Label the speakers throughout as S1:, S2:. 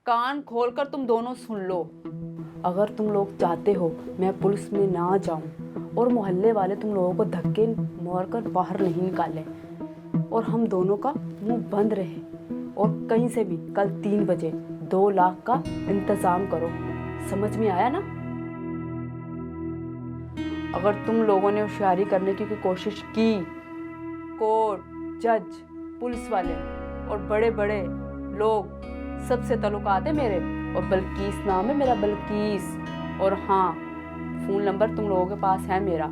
S1: कान खोलकर तुम दोनों सुन लो। अगर तुम लोग चाहते हो मैं पुलिस में ना जाऊं और मोहल्ले वाले तुम लोगों को धक्के मारकर बाहर नहीं निकाले और हम दोनों का मुंह बंद रहे, और कहीं से भी कल 3 बजे 2 लाख का इंतजाम करो। समझ में आया ना? अगर तुम लोगों ने होशियारी करने की कोशिश की, कोर्ट, जज, पुलिस वाले और बड़े बड़े लोग सबसे ताल्लुकात है मेरे, और बल्कीस नाम है मेरा, बल्कीस। और हाँ, फ़ोन नंबर तुम लोगों के पास है मेरा,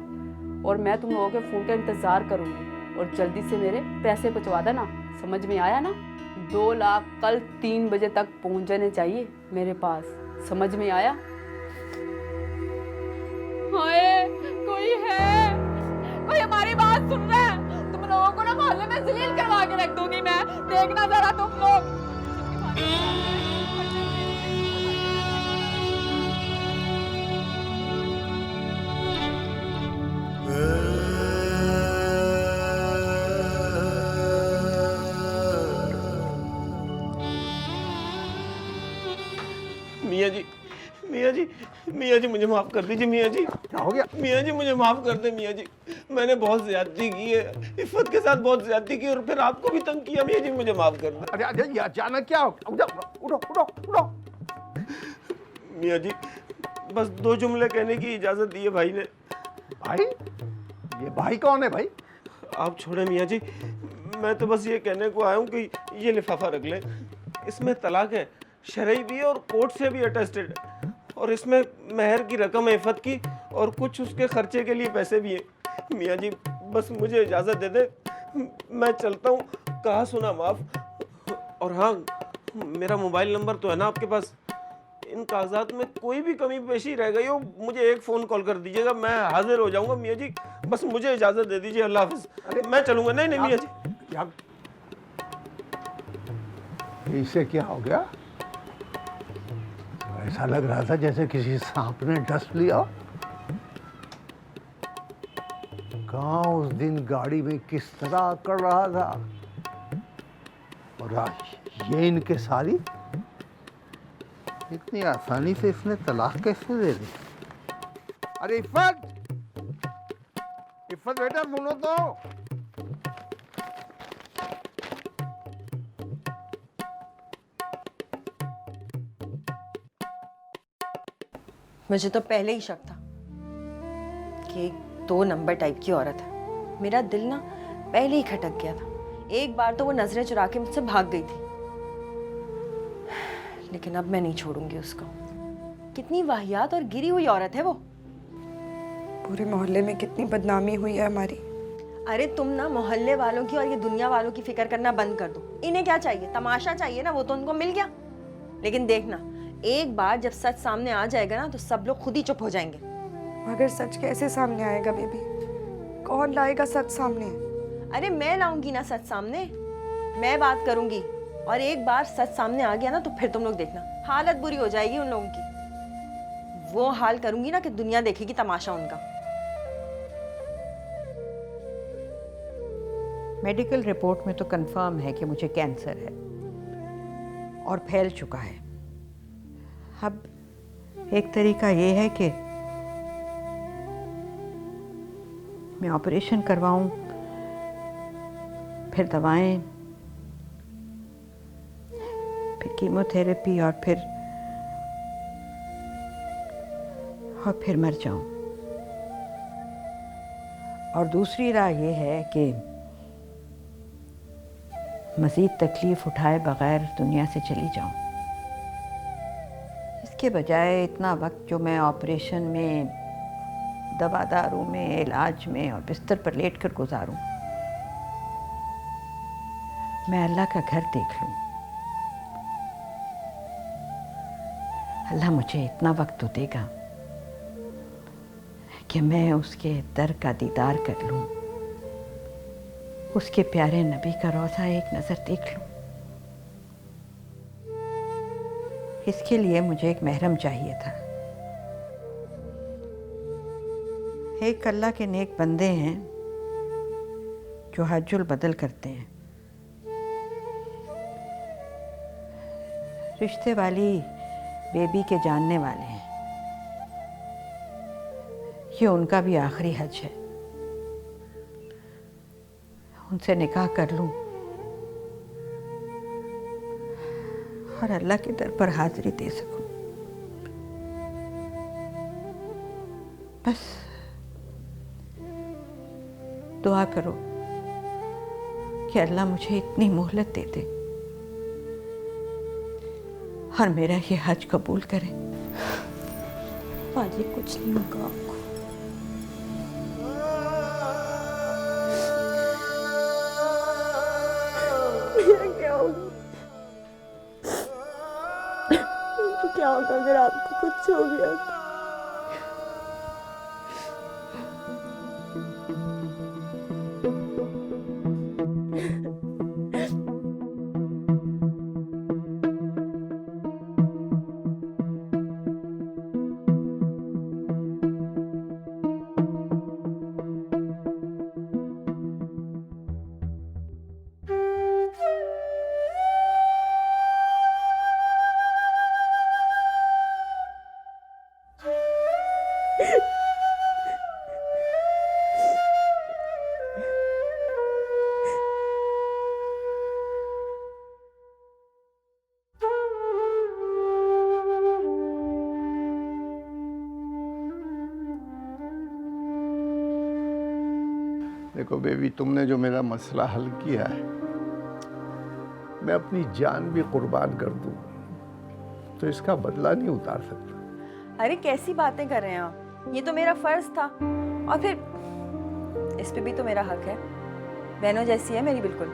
S1: और मैं तुम लोगों के फ़ोन का इंतज़ार करूँगी, और जल्दी से मेरे पैसे पहुँचवा देना। समझ में आया ना? 2 लाख कल 3 बजे तक पहुँच जाने चाहिए मेरे पास। समझ में आया? हाय, कोई है? कोई हमारी बात सुन रहा है? तुम लोगों को ना मोहल्ले में जलील करवा के रख दूंगी मैं। देखना जरा तुम लोग।
S2: मियाँ जी, मियाँ जी, मियाँ जी मुझे माफ कर दीजिए। मियाँ जी,
S3: क्या हो गया?
S2: मियाँ जी मुझे माफ कर दे। मियाँ जी, मैंने बहुत ज्यादती की है, इफ़्फ़त के साथ बहुत ज्यादती की, और फिर आपको भी तंग किया। मियाँ जी मुझे माफ कर दे।
S3: अरे अरे, ये अचानक क्या हो गया? उठो उठो उठो।
S2: मियाँ जी, बस 2 जुमले कहने की इजाजत दी है भाई ने।
S3: भाई? ये भाई कौन है भाई?
S2: आप छोड़े मियाँ जी, मैं तो बस ये कहने को आया हूँ कि ये लिफाफा रख लें। इसमें तलाक है, शरई भी है और कोर्ट से भी अटेस्टेड है, और इसमें मेहर की रकम है इफ़्फ़त की, और कुछ उसके खर्चे के लिए पैसे भी हैं। मियाँ जी बस मुझे इजाज़त दे दे, मैं चलता हूँ। कहा सुना माफ़। और हाँ, मेरा मोबाइल नंबर तो है ना आपके पास? इन कागजात में कोई भी कमी पेशी रह गई हो, मुझे एक फ़ोन कॉल कर दीजिएगा, मैं हाजिर हो जाऊंगा। मियाँ जी बस मुझे इजाज़त दे दीजिए। अल्लाह हाफ़िज़।
S3: अरे
S2: मैं चलूँगा। नहीं नहीं मियाँ जी।
S3: क्या? इसे क्या हो गया? ऐसा लग रहा था जैसे किसी सांप ने डस लिया। कहाँ उस दिन गाड़ी में किस तरह कर रहा था, और आज ये इनके सारी। इतनी आसानी से इसने तलाक कैसे दे दी? अरे इफ़्फ़त, इफ़्फ़त बेटा सुनो तो।
S4: मुझे तो पहले ही शक था कि एक 2 नंबर टाइप की औरत है। मेरा दिल ना पहले ही खटक गया था। एक बार तो वो नजरें चुरा के मुझसे भाग गई थी, लेकिन अब मैं नहीं छोड़ूंगी उसको। कितनी वाहियात और गिरी हुई औरत है वो।
S5: पूरे मोहल्ले में कितनी बदनामी हुई है हमारी।
S4: अरे तुम ना मोहल्ले वालों की और ये दुनिया वालों की फिक्र करना बंद कर दो। इन्हें क्या चाहिए? तमाशा चाहिए ना, वो तो उनको मिल गया। लेकिन देखना, एक बार जब सच सामने आ जाएगा ना, तो सब लोग खुद ही चुप हो जाएंगे।
S5: मगर सच कैसे सामने आएगा बेबी? कौन लाएगा सच सामने?
S4: अरे मैं लाऊंगी ना सच सामने, मैं बात करूंगी, और एक बार सच सामने आ गया ना, तो फिर तुम लोग देखना हालत बुरी हो जाएगी उन लोगों की। वो हाल करूंगी ना कि दुनिया देखेगी तमाशा उनका।
S6: मेडिकल रिपोर्ट में तो कंफर्म है कि मुझे कैंसर है और फैल चुका है। अब एक तरीका ये है कि मैं ऑपरेशन करवाऊं, फिर दवाएं, फिर कीमोथेरेपी, और फिर मर जाऊं। और दूसरी राह ये है कि मज़ीद तकलीफ उठाए बगैर दुनिया से चली जाऊं। इसके बजाय इतना वक्त जो मैं ऑपरेशन में, दवा दारू में, इलाज में और बिस्तर पर लेट कर गुजारूं, मैं अल्लाह का घर देख लूं। अल्लाह मुझे इतना वक्त तो देगा कि मैं उसके दर का दीदार कर लूं, उसके प्यारे नबी का रोज़ा एक नज़र देख लूं। इसके लिए मुझे एक महरम चाहिए था। एक अल्लाह के नेक बंदे हैं जो हज्जुल बदल करते हैं। रिश्ते वाली बेबी के जानने वाले हैं। ये उनका भी आखिरी हज है। उनसे निकाह कर लूं और अल्लाह के दर पर हाजिरी दे सकूं। बस दुआ करो कि अल्लाह मुझे इतनी मोहलत दे दे और मेरा ये हज कबूल करे।
S4: पाजी कुछ नहीं होगा आपको। क्या होगा? क्या होगा अगर आपको कुछ हो गया तो?
S3: देखो बेबी, तुमने जो मेरा मसला हल किया है, मैं अपनी जान भी कुर्बान कर दूं तो इसका बदला नहीं उतार सकता।
S4: अरे कैसी बातें कर रहे हैं आप? ये तो मेरा फर्ज था, और फिर इस पे भी तो मेरा हक है। बहनों जैसी है मेरी बिल्कुल।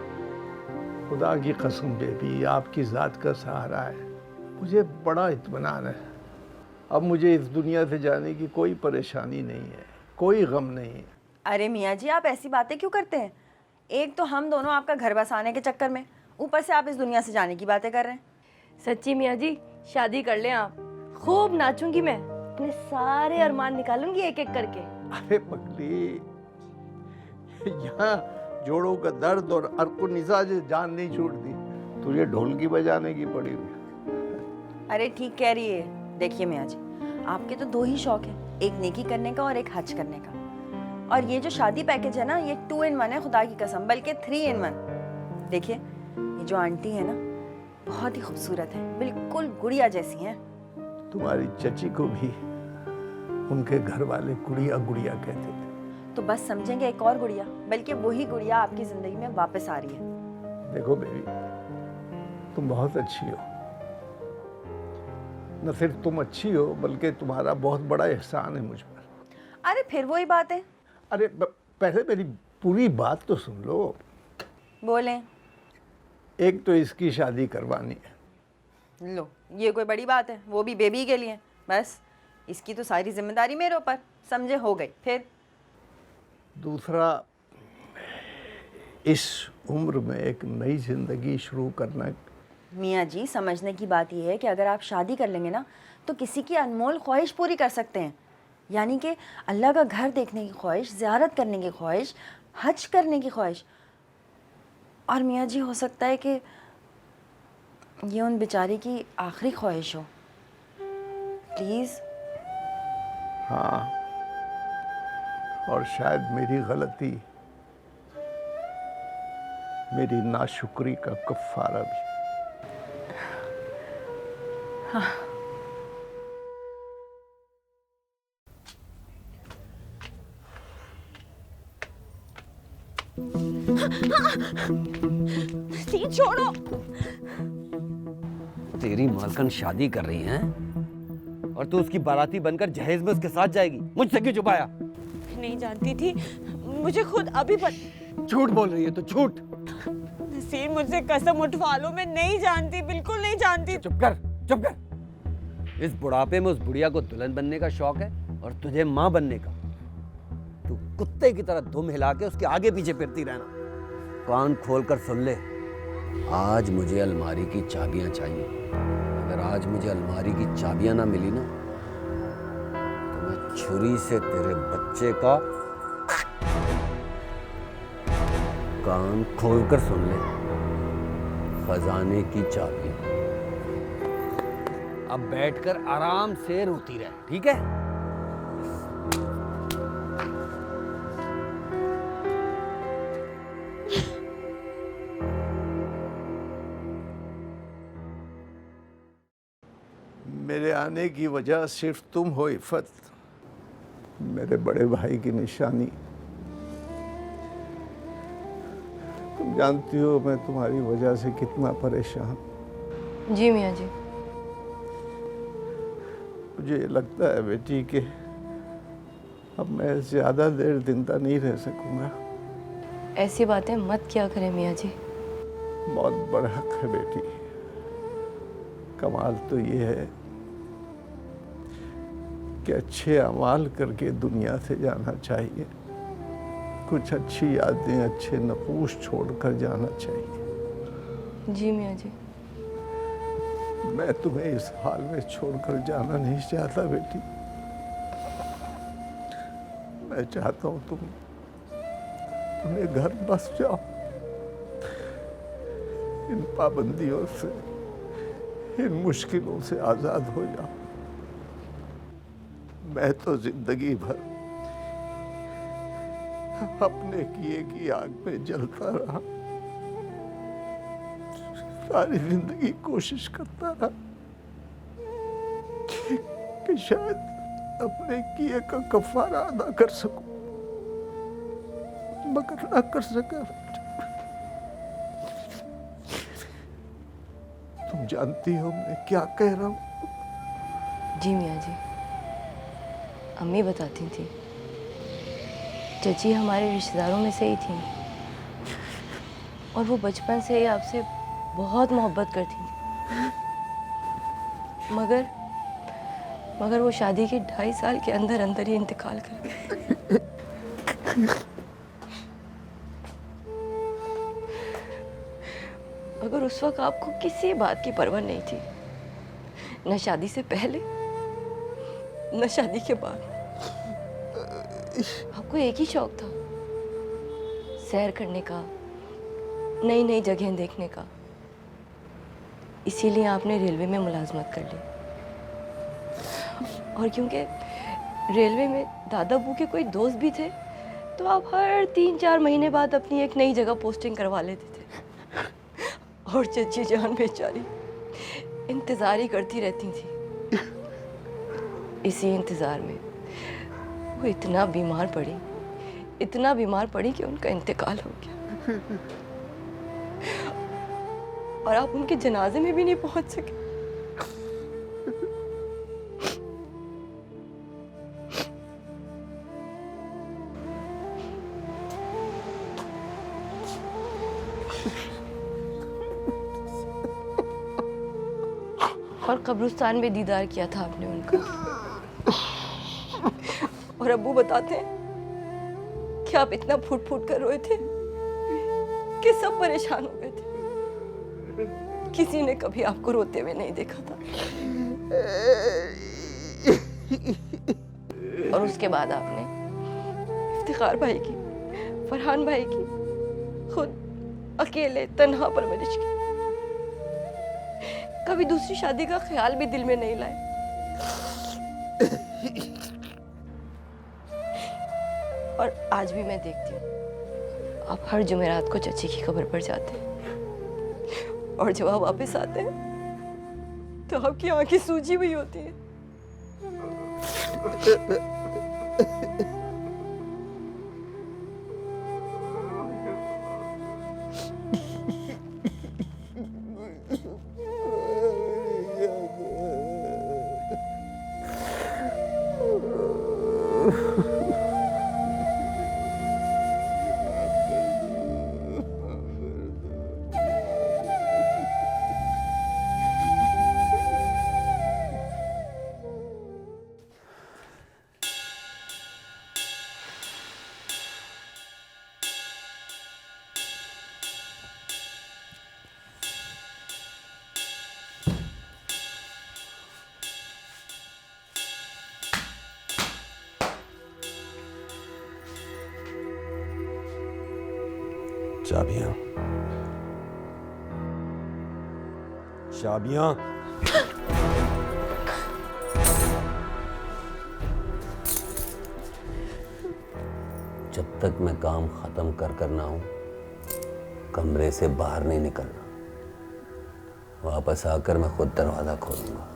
S3: खुदा की कसम बेबी, आपकी ज़ात का सहारा है, मुझे बड़ा इत्मीनान है। अब मुझे इस दुनिया से जाने की कोई परेशानी नहीं है, कोई गम नहीं है।
S4: अरे मियाँ जी, आप ऐसी बातें क्यों करते हैं? एक तो हम दोनों आपका घर बसाने के चक्कर में, ऊपर से आप इस दुनिया से जाने की बातें कर रहे हैं।
S7: सच्ची मियाँ जी, शादी कर लें आप। खूब नाचूंगी मैं, अपने सारे अरमान निकालूंगी एक एक करके।
S3: अरे पगली, यहाँ जोड़ों का दर्द और अर्को निजा जान नहीं छोड़ती, तुझे ढोलकी बजाने की पड़ी हुई।
S4: अरे ठीक कह रही है। देखिए मियाँ जी, आपके तो दो ही शौक हैं, एक नेकी करने का और एक हज करने का। और ये जो शादी पैकेज है ना, ये 2 in 1 है, खुदा की कसम, बल्कि 3 in 1। देखिए, ये जो आंटी है ना, बहुत ही खूबसूरत है, बिल्कुल गुड़िया जैसी हैं।
S3: तुम्हारी चची को भी उनके घर वाले गुड़िया गुड़िया कहते थे।
S4: तो बस समझेंगे एक और गुड़िया, बल्कि वही गुड़िया आपकी जिंदगी में वापस आ रही है।
S3: देखो बेबी, तुम बहुत अच्छी हो। न सिर्फ तुम अच्छी हो, बल्कि तुम्हारा बहुत बड़ा एहसान है मुझ पर।
S4: अरे फिर वही बात है।
S3: अरे पहले मेरी पूरी बात तो सुन लो।
S4: बोलें।
S3: एक तो इसकी शादी करवानी है।
S4: लो, ये कोई बड़ी बात है? वो भी बेबी के लिए। बस इसकी तो सारी जिम्मेदारी मेरे ऊपर, समझे? हो गई। फिर
S3: दूसरा, इस उम्र में एक नई जिंदगी शुरू करना।
S4: मियाँ जी, समझने की बात यह है कि अगर आप शादी कर लेंगे ना, तो किसी की अनमोल ख्वाहिश पूरी कर सकते हैं। यानी कि अल्लाह का घर देखने की ख्वाहिश, ज़ियारत करने की ख्वाहिश, हज करने की ख्वाहिश। और मियाँ जी, हो सकता है कि ये उन बेचारी की आखिरी ख्वाहिश हो। प्लीज़।
S3: हाँ, और शायद मेरी गलती, मेरी नाशुक्री का कफ़ारा भी।
S4: हाँ।
S7: छोड़ो।
S8: तेरी मालकन शादी कर रही हैं और तू उसकी बाराती बनकर जहेज में उसके साथ जाएगी। मुझसे क्यों छुपाया?
S7: नहीं जानती थी, मुझे खुद अभी
S8: झूठ बोल रही है तू, झूठ।
S7: नसीर, मुझसे कसम उठवा लो, मैं नहीं जानती, बिल्कुल नहीं जानती।
S8: चुप कर, चुप कर। इस बुढ़ापे में उस बुढ़िया को दुल्हन बनने का शौक है और तुझे माँ बनने का। तू कुत्ते की तरह दुम हिला के उसके आगे पीछे फिरती रहना। कान खोल कर सुन ले, आज मुझे अलमारी की चाबियां चाहिए। अगर आज मुझे अलमारी की चाबियां ना मिली ना, तो मैं छुरी से तेरे बच्चे का कान खोल कर सुन ले, खजाने की चाबी। अब बैठकर आराम से रोती रहे, ठीक है?
S3: मेरे आने की वजह सिर्फ तुम हो इफ़त, मेरे बड़े भाई की निशानी। तुम जानती हो मैं तुम्हारी वजह से कितना परेशान।
S7: जी मियाँ जी।
S3: मुझे लगता है बेटी कि अब मैं ज़्यादा देर जिंदा नहीं रह सकूंगा।
S7: ऐसी बातें मत किया करें मियाँ जी।
S3: बहुत बड़ा हक है बेटी। कमाल तो ये है कि अच्छे अमाल करके दुनिया से जाना चाहिए, कुछ अच्छी यादें, अच्छे नकूश छोड़कर जाना चाहिए।
S7: जी मियाँ जी।
S3: मैं तुम्हें इस हाल में छोड़कर जाना नहीं चाहता बेटी। मैं चाहता हूँ तुम्हें घर बस जाओ, इन पाबंदियों से, इन मुश्किलों से आज़ाद हो जाओ। मैं तो जिंदगी भर अपने किए की आग में जलता रहा, सारी जिंदगी कोशिश करता रहा कि शायद अपने किए का कफारा अदा कर सकूं, मगर ना कर सका। तुम जानती हो मैं क्या कह रहा हूं?
S7: जी मियाँ जी। अम्मी बताती थी, चची हमारे रिश्तेदारों में से ही थी और वो बचपन से ही आपसे बहुत मोहब्बत करती थी। मगर वो शादी के 2.5 साल के अंदर अंदर ही इंतकाल कर गई। मगर उस वक्त आपको किसी बात की परवाह नहीं थी, न शादी से पहले न शादी के बाद। आपको एक ही शौक था, सैर करने का, नई नई जगह देखने का। इसीलिए आपने रेलवे में मुलाजमत कर ली। और क्योंकि रेलवे में दादा बू के कोई दोस्त भी थे, तो आप हर 3-4 महीने बाद अपनी एक नई जगह पोस्टिंग करवा लेते थे। और चची जान बेचारी इंतज़ार ही करती रहती थी। इसी इंतज़ार में वो इतना बीमार पड़ी कि उनका इंतकाल हो गया। और आप उनके जनाजे में भी नहीं पहुंच सके। और कब्रिस्तान में दीदार किया था आपने उनका। और अब्बू बताते हैं कि आप इतना फूट फूट कर रोए थे कि सब परेशान हो गए थे। किसी ने कभी आपको रोते हुए नहीं देखा था। और उसके बाद आपने इफ्तिखार भाई की, फरहान भाई की खुद अकेले तन्हा परवरिश की। कभी दूसरी शादी का ख्याल भी दिल में नहीं लाए। और आज भी मैं देखती हूँ आप हर जुमेरात को चची की कब्र पर जाते हैं, और जब आप वापस आते हैं तो आपकी आंखें सूजी हुई होती हैं।
S8: चाबियां, चाबियां। जब तक मैं काम खत्म कर ना हूं कमरे से बाहर नहीं निकलना। वापस आकर मैं खुद दरवाजा खोलूंगा।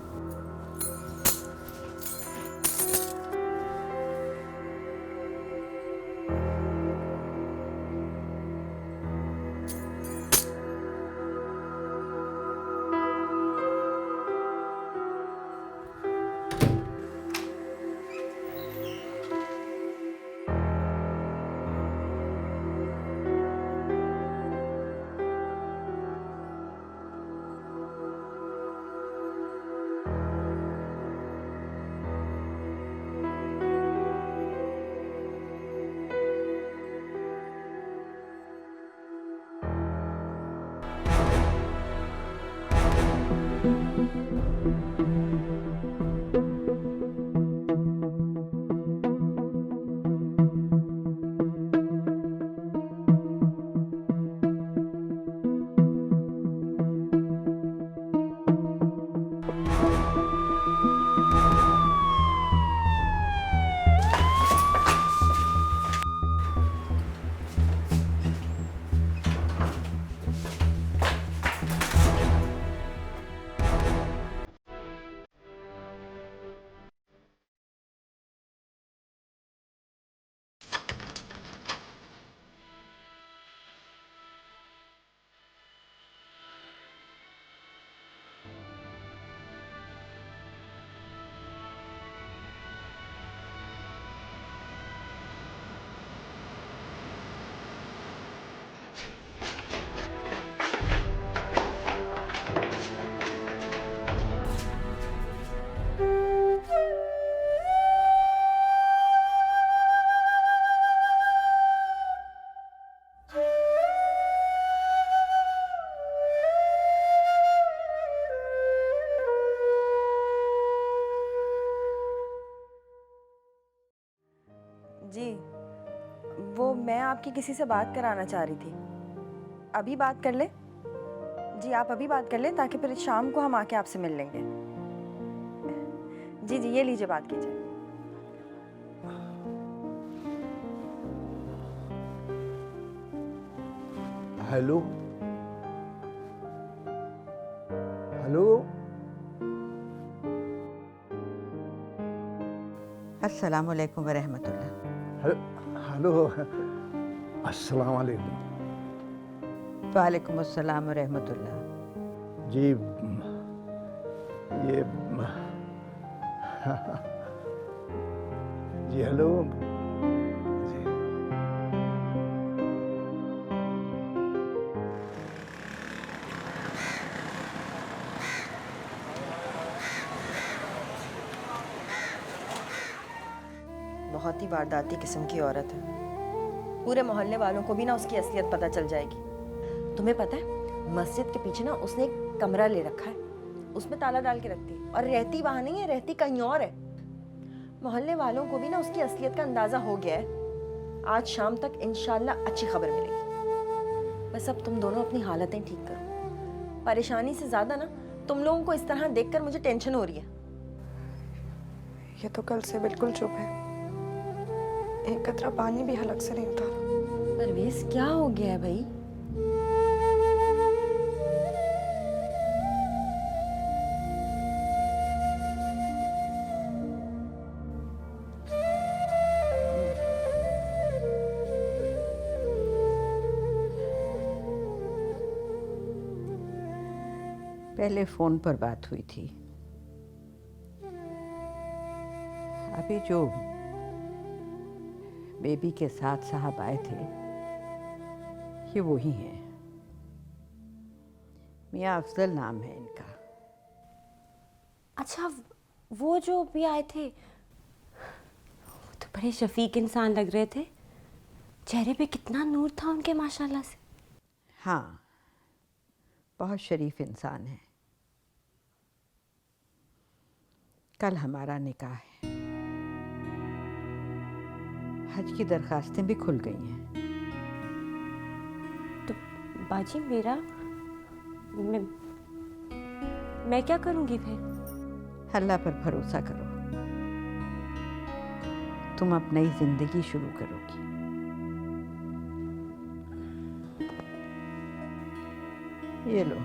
S4: जी, वो मैं आपकी किसी से बात कराना चाह रही थी। अभी बात कर ले? जी आप अभी बात कर ले ताकि फिर शाम को हम आके आपसे मिल लेंगे। जी जी ये लीजिए बात कीजिए।
S3: Hello hello.
S6: अस्सलाम वालेकुम वरहमतुल्लाह।
S3: हेलो अस्सलाम वालेकुम।
S6: वालेकुम अस्सलाम वरहमतुल्लाह।
S3: जी ये जी हेलो जी।
S4: बहुत ही वारदाती किस्म की औरत है। पूरे मोहल्ले वालों को भी ना उसकी असलियत पता चल जाएगी। तुम्हें पता है मस्जिद के पीछे ना उसने एक कमरा ले रखा है, उसमें ताला डाल के रखती है और रहती वहां नहीं है, रहती कहीं और है। मोहल्ले वालों को भी ना उसकी असलियत का अंदाजा हो गया है। आज शाम तक इंशाल्लाह अच्छी खबर मिलेगी। बस अब तुम दोनों अपनी हालतें ठीक करो। परेशानी से ज्यादा ना तुम लोगों को इस तरह देखकर मुझे टेंशन हो रही है।
S5: ये तो कल से बिल्कुल चुप है, एक कतरा पानी भी हलक से नहीं उतारा।
S4: परवेज क्या हो गया है भाई?
S6: पहले फ़ोन पर बात हुई थी, अभी जो बेबी के साथ साहब आए थे ये वही हैं। मियाँ अफजल नाम है इनका।
S9: अच्छा वो जो भी आए थे वो तो बड़े शफीक इंसान लग रहे थे, चेहरे पे कितना नूर था उनके माशाल्लाह से।
S6: हाँ बहुत शरीफ इंसान है। कल हमारा निकाह है, हज की दरखास्तें भी खुल गई हैं।
S9: तो बाजी मेरा मैं क्या करूंगी फिर?
S6: अल्लाह पर भरोसा करो, तुम अब नई जिंदगी शुरू करोगी। ये लो।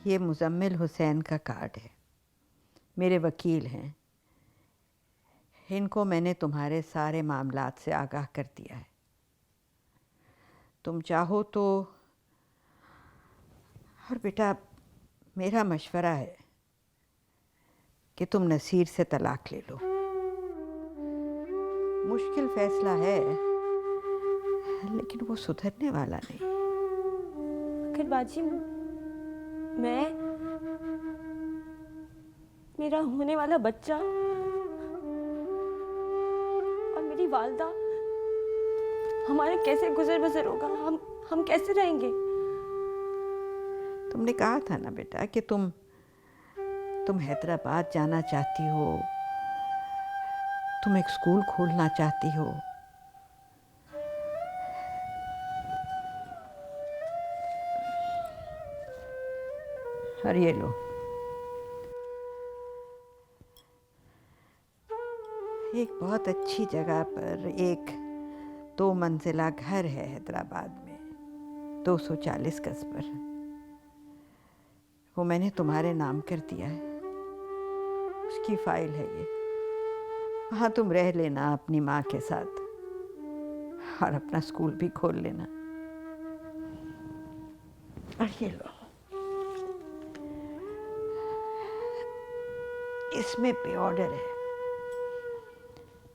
S6: ये मुजम्मिल हुसैन का कार्ड है, मेरे वकील हैं। इनको मैंने तुम्हारे सारे मामलात से आगाह कर दिया है। तुम चाहो तो, और बेटा मेरा मशवरा है कि तुम नसीर से तलाक ले लो। मुश्किल फैसला है, लेकिन वो सुधरने वाला नहीं।
S9: आखिर बाजी, मेरा होने वाला बच्चा और मेरी वालदा, हमारे कैसे गुजर बसर होगा? हम कैसे रहेंगे?
S6: तुमने कहा था ना बेटा कि तुम हैदराबाद जाना चाहती हो, तुम एक स्कूल खोलना चाहती हो। और ये लो, एक बहुत अच्छी जगह पर एक 2 मंजिला घर है हैदराबाद में, 240 गज पर। वो मैंने तुम्हारे नाम कर दिया है, उसकी फाइल है ये। वहाँ तुम रह लेना अपनी माँ के साथ, और अपना स्कूल भी खोल लेना। और ये लो, इसमें पे ऑर्डर है,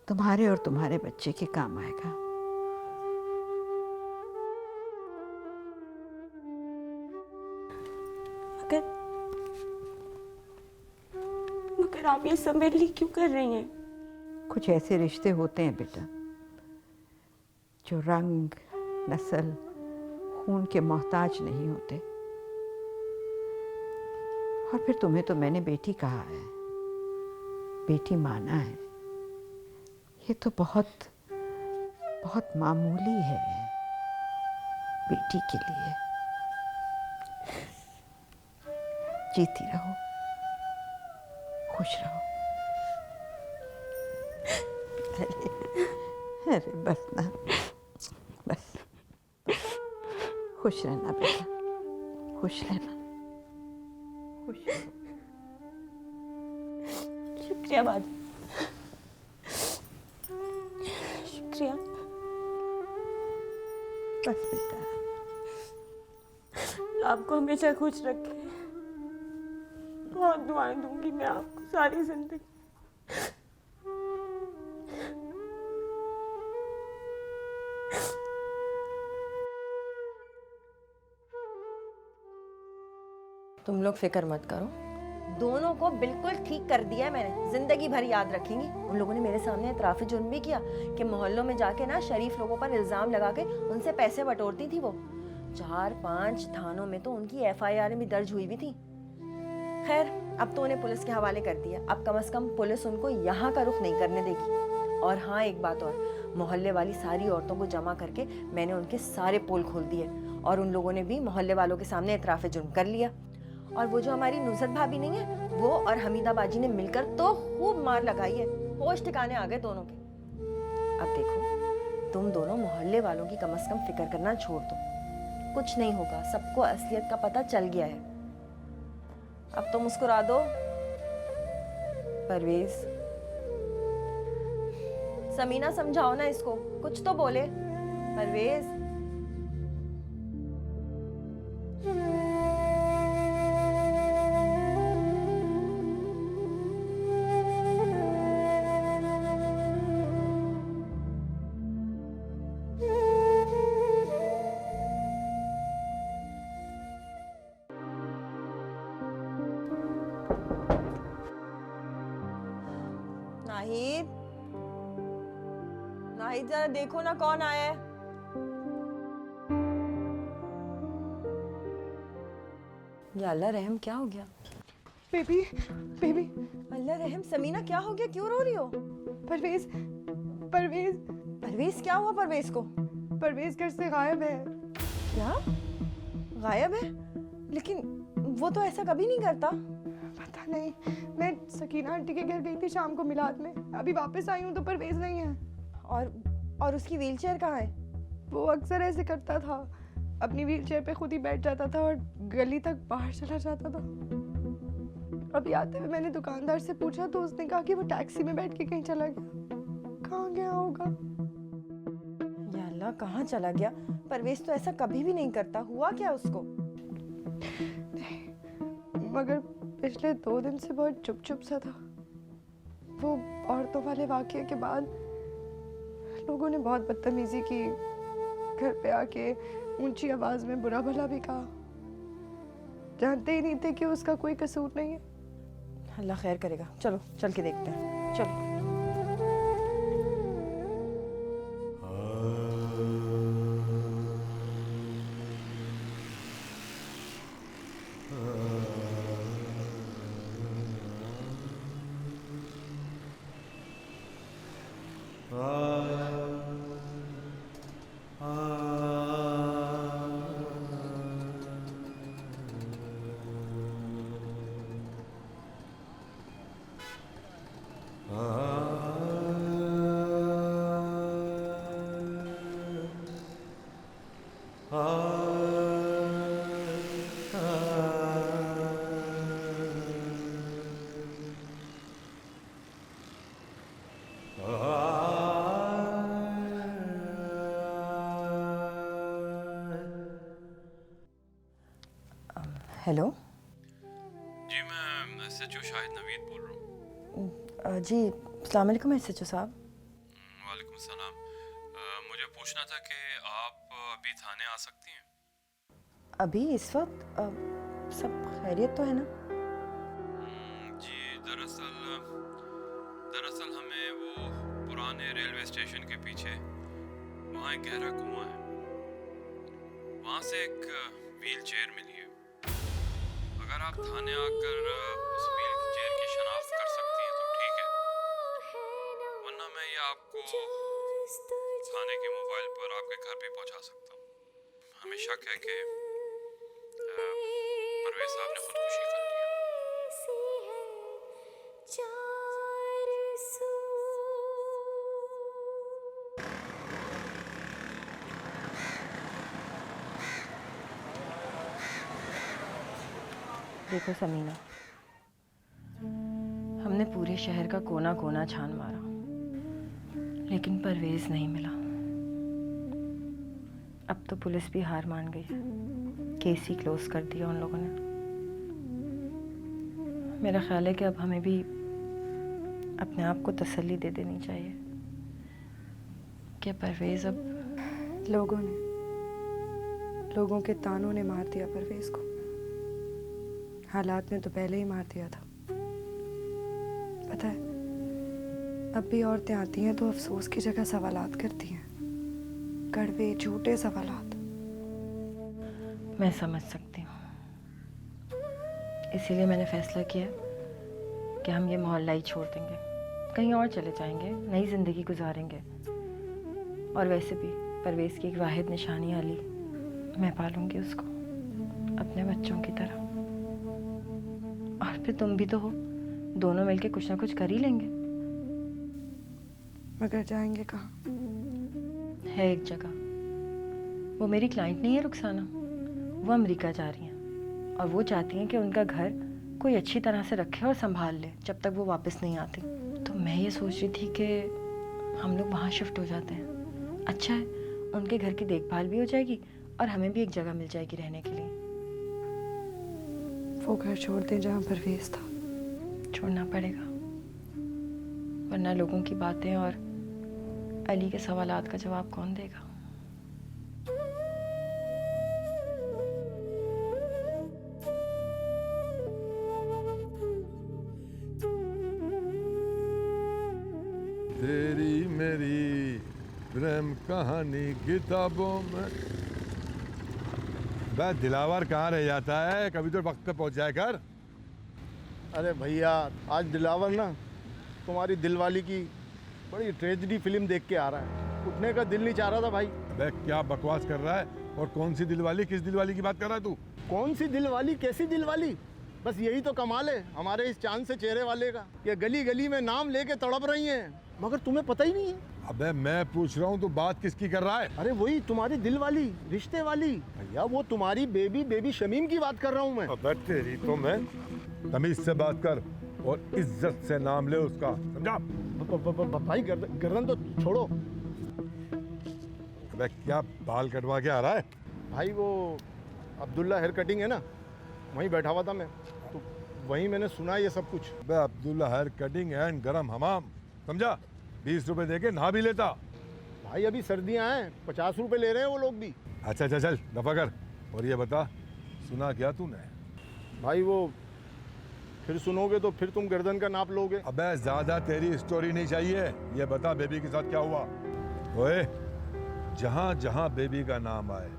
S6: तुम्हारे और तुम्हारे बच्चे के काम आएगा।
S9: मगर आप ये सब मेरे लिए क्यों कर रही हैं?
S6: कुछ ऐसे रिश्ते होते हैं बेटा, जो रंग, नस्ल, खून के मोहताज नहीं होते। और फिर तुम्हें तो मैंने बेटी कहा है, बेटी माना है। ये तो बहुत बहुत मामूली है बेटी के लिए। जीती रहो, खुश रहो। अरे बस ना, बस खुश रहना बेटा, खुश रहना, खुश रहो।
S9: शुक्रिया बाजी, शुक्रिया।
S6: बस बेटा,
S9: आपको हमेशा खुश रखे। बहुत दुआएं दूंगी मैं आपको सारी जिंदगी।
S4: तुम लोग फिक्र मत करो, दोनों को बिल्कुल ठीक कर दिया है मैंने, जिंदगी भर याद रखेंगी। उन लोगों ने मेरे सामने इतराफ़ जुर्म भी किया कि मोहल्लों में जाके ना शरीफ लोगों पर इल्जाम लगा के उनसे पैसे बटोरती थी वो। 4-5 थानों में तो उनकी FIR भी दर्ज हुई भी थी। खैर, अब तो उन्हें पुलिस के हवाले कर दिया। अब कम से कम पुलिस उनको यहाँ का रुख नहीं करने देगी। और हाँ, एक बात और, मोहल्ले वाली सारी औरतों को जमा करके मैंने उनके सारे पोल खोल दिए, और उन लोगों ने भी मोहल्ले वालों के सामने इतराफ़ जुर्म कर लिया। और वो जो हमारी नुसरत भाभी नहीं है, वो और हमीदा बाजी ने मिलकर तो खूब मार लगाई है, होश ठिकाने आ गए दोनों के। अब देखो, तुम दोनों मोहल्ले वालों की कम से कम फिक्र करना छोड़ दो। कुछ नहीं होगा, सबको असलियत का पता चल गया है। अब तो मुस्कुरा दो। परवेज, समीना समझाओ ना इसको, कुछ तो बोले। परवेज, नाहिद, नाहिद जरा देखो ना कौन आया है। या अल्लाह रहम, क्या हो गया?
S5: बेबी, बेबी,
S4: अल्लाह रहम, समीना क्या हो गया? क्यों रो रही हो?
S5: परवेज, परवेज,
S4: परवेज, क्या हुआ परवेज को?
S5: परवेज घर से गायब है।
S4: क्या गायब है? लेकिन वो तो ऐसा कभी नहीं करता।
S5: पता नहीं, मैं सकीना आंटी के घर गई थी शाम को मिलाद में, अभी वापस आई हूँ तो परवेज नहीं है।
S4: और और उसकी व्हीलचेयर कहाँ है?
S5: वो अक्सर ऐसे करता था, अपनी व्हीलचेयर पे खुद ही बैठ जाता था और गली तक बाहर चला जाता था। अभी आते हुए मैंने दुकानदार से पूछा तो उसने कहा कि वो टैक्सी में बैठ के कहीं चला गया। कहाँ गया होगा?
S4: या अल्लाह, कहाँ चला गया? परवेज तो ऐसा कभी भी नहीं करता। हुआ क्या उसको?
S5: मगर पिछले 2 दिन से बहुत चुप चुप सा था। वो औरतों वाले वाकये के बाद लोगों ने बहुत बदतमीजी की, घर पे आके ऊंची आवाज में बुरा भला भी कहा। जानते ही नहीं थे कि उसका कोई कसूर नहीं है।
S4: अल्लाह खैर करेगा। चलो चल के देखते हैं, चलो। हेलो
S10: जी, मैं एसएचओ शाहिद नवीद बोल रहा हूँ।
S4: जी अस्सलाम वालेकुम एसएचओ साहब।
S10: वालेकुम सलाम। मुझे पूछना था कि आप अभी थाने आ सकती हैं?
S4: अभी इस वक्त सब खैरियत तो है ना?
S10: जी, दरअसल हमें वो पुराने रेलवे स्टेशन के पीछे वहाँ एक गहरा कुआं है, वहाँ से एक व्हील चेयर मिली है। अगर आप थाने आकर उस व्हील चेयर की शनाख्त कर सकती हैं तो ठीक है, वरना मैं ये आपको थाने के मोबाइल पर आपके घर पे पहुंचा सकता हूँ। हमें शक है कि परवेज साहब ने खुदकुशी कर लिया।
S4: देखो समीना, हमने पूरे शहर का कोना कोना छान मारा, लेकिन परवेज नहीं मिला। अब तो पुलिस भी हार मान गई, केस ही क्लोज कर दिया उन लोगों ने। मेरा ख्याल है कि अब हमें भी अपने आप को तसल्ली दे देनी चाहिए कि परवेज अब
S5: लोगों के तानों ने मार दिया परवेज को। हालात ने तो पहले ही मार दिया था। पता है, अब भी औरतें आती हैं तो अफसोस की जगह सवालात करती हैं, कड़वे झूठे सवालात।
S4: मैं समझ सकती हूँ, इसीलिए मैंने फैसला किया कि हम ये मोहल्ला ही छोड़ देंगे, कहीं और चले जाएंगे, नई ज़िंदगी गुजारेंगे। और वैसे भी परवेज की एक वाहिद निशानी अली, मैं पालूंगी उसको अपने बच्चों की तरह। और फिर तुम भी तो हो, दोनों मिलके कुछ ना कुछ कर ही लेंगे।
S5: मगर जाएंगे कहाँ?
S4: है एक जगह, वो मेरी क्लाइंट नहीं है रुखसाना, वो अमेरिका जा रही हैं और वो चाहती हैं कि उनका घर कोई अच्छी तरह से रखे और संभाल ले जब तक वो वापस नहीं आती। तो मैं ये सोच रही थी कि हम लोग वहाँ शिफ्ट हो जाते हैं। अच्छा है, उनके घर की देखभाल भी हो जाएगी और हमें भी एक जगह मिल जाएगी रहने के लिए।
S5: वो घर छोड़ दें जहाँ परवेज था?
S4: छोड़ना पड़ेगा, वरना लोगों की बातें और अली के सवालात का जवाब कौन देगा?
S11: तेरी मेरी प्रेम कहानी किताबों में। बस दिलावर कहाँ रह जाता है, कभी तो वक्त पे पहुंच जाए कर।
S12: अरे भैया, आज दिलावर ना तुम्हारी दिलवाली की बड़ी ट्रेजेडी फिल्म देख के आ रहा है, उठने का दिल नहीं चाह रहा था भाई।
S11: बे क्या बकवास कर रहा है, और कौन सी दिलवाली, किस दिलवाली की बात कर रहा है तू?
S12: कौन सी दिलवाली, कैसी दिलवाली? बस यही तो कमाल है हमारे इस चांद से चेहरे वाले का, ये गली गली में नाम लेके तड़प रही हैं, मगर तुम्हें पता ही नहीं है।
S11: अबे मैं पूछ रहा हूँ, तू बात किसकी कर रहा है?
S12: अरे वही तुम्हारी दिल वाली, रिश्ते वाली भैया, वो तुम्हारी बेबी शमीम की बात कर रहा हूँ मैं।
S11: अबे तेरी तो मैं, तमीज से बात कर और इज्जत से नाम ले उसका, समझा?
S12: भाई गर्दन तो छोड़ो।
S11: अबे क्या बाल कटवा के आ रहा है?
S12: भाई वो अब्दुल्ला हेयर कटिंग है ना, वहीं बैठा हुआ था मैं, तो वहीं मैंने सुना ये सब कुछ।
S11: अबे अब्दुल्ला हेयर कटिंग एंड गरम हमाम, समझा? 20 रुपए देके नहा भी लेता।
S12: भाई अभी सर्दियां हैं, 50 रुपए ले रहे हैं वो लोग भी।
S11: अच्छा चल दफा कर। और ये बता, सुना क्या तूने?
S12: भाई वो फिर सुनोगे तो फिर तुम गर्दन का नाप लोगे।
S11: अबे ज्यादा तेरी स्टोरी नहीं चाहिए, ये बता बेबी के साथ क्या हुआ? ओए, जहाँ जहाँ बेबी का नाम आए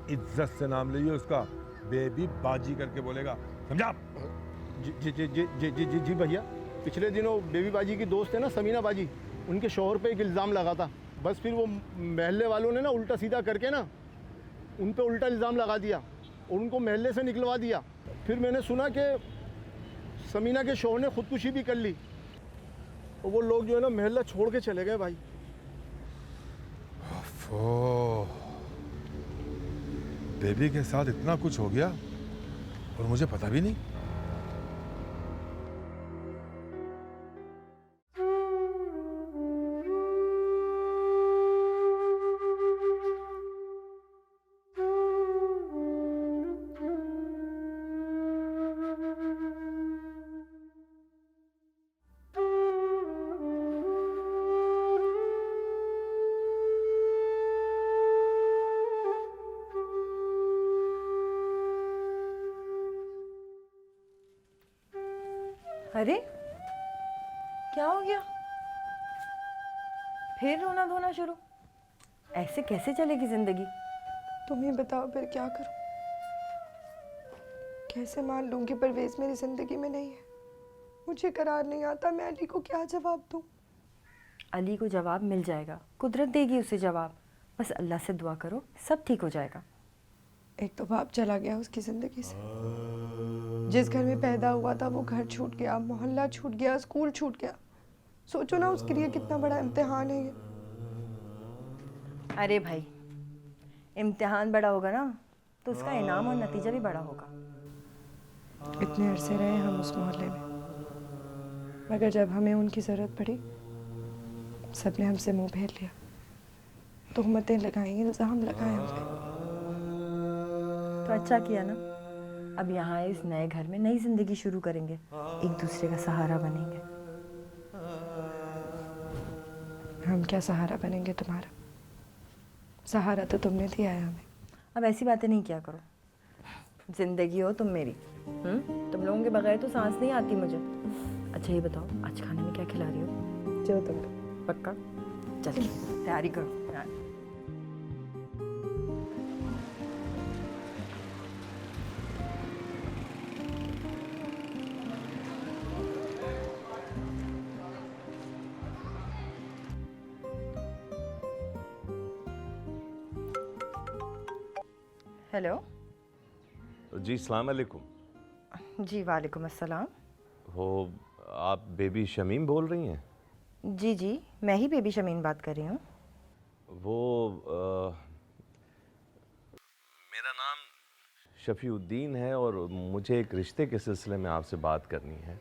S11: इज्जत से नाम लिए उसका, बेबी बाजी करके बोलेगा, समझा?
S12: जी जी जी जी जी जी जी, जी भैया, पिछले दिनों बेबी बाजी की दोस्त है ना समीना बाजी, उनके शौहर पे एक इल्ज़ाम लगा था। बस फिर वो महल्ले वालों ने ना उल्टा सीधा करके ना उन पे उल्टा इल्ज़ाम लगा दिया और उनको महल्ले से निकलवा दिया। फिर मैंने सुना कि समीना के शौहर ने खुदकुशी भी कर ली और वो लोग जो है ना महल्ला छोड़ के चले गए भाई।
S11: बेबी के साथ इतना कुछ हो गया और मुझे पता भी नहीं।
S4: अरे क्या हो गया? फिर रोना धोना शुरू? ऐसे कैसे चलेगी जिंदगी?
S5: तुम ही बताओ फिर क्या करूं? कैसे मान लूं कि परवेज मेरी जिंदगी में नहीं है? मुझे करार नहीं आता, मैं अली को क्या जवाब दूं?
S4: अली को जवाब मिल जाएगा, कुदरत देगी उसे जवाब। बस अल्लाह से दुआ करो, सब ठीक हो जाएगा।
S5: एक तो बाप चला गया उसकी जिंदगी से, जिस घर में पैदा हुआ था वो घर छूट गया, मोहल्ला छूट गया, स्कूल छूट गया। सोचो ना उसके लिए कितना बड़ा इम्तिहान है ये।
S4: अरे भाई, इम्तिहान बड़ा होगा ना तो उसका इनाम और नतीजा भी बड़ा होगा।
S5: इतने अरसे रहे हम उस मोहल्ले में, मगर जब हमें उनकी ज़रूरत पड़ी सबने हमसे मुंह फेर लिया, तोहमतें लगाई, इल्ज़ाम लगाए हम पे।
S4: तो अच्छा किया ना, अब यहाँ इस नए घर में नई जिंदगी शुरू करेंगे, एक दूसरे का सहारा बनेंगे।
S5: हम क्या सहारा बनेंगे तुम्हारा? सहारा तो तुमने दिया है हमें।
S4: अब ऐसी बातें नहीं किया करो, जिंदगी हो तुम मेरी। तुम लोगों के बगैर तो सांस नहीं आती मुझे। अच्छा ये बताओ, आज खाने में क्या खिला रही हो?
S5: जो तुम।
S4: पक्का? चल तैयारी करो। हेलो
S13: जी, अस्सलाम वालेकुम।
S4: जी वालेकुम अस्सलाम।
S13: हो, आप बेबी शमीम बोल रही हैं?
S4: जी जी, मैं ही बेबी शमीन बात कर रही हूँ।
S13: वो मेरा नाम शफीउद्दीन है और मुझे एक रिश्ते के सिलसिले में आपसे बात करनी है।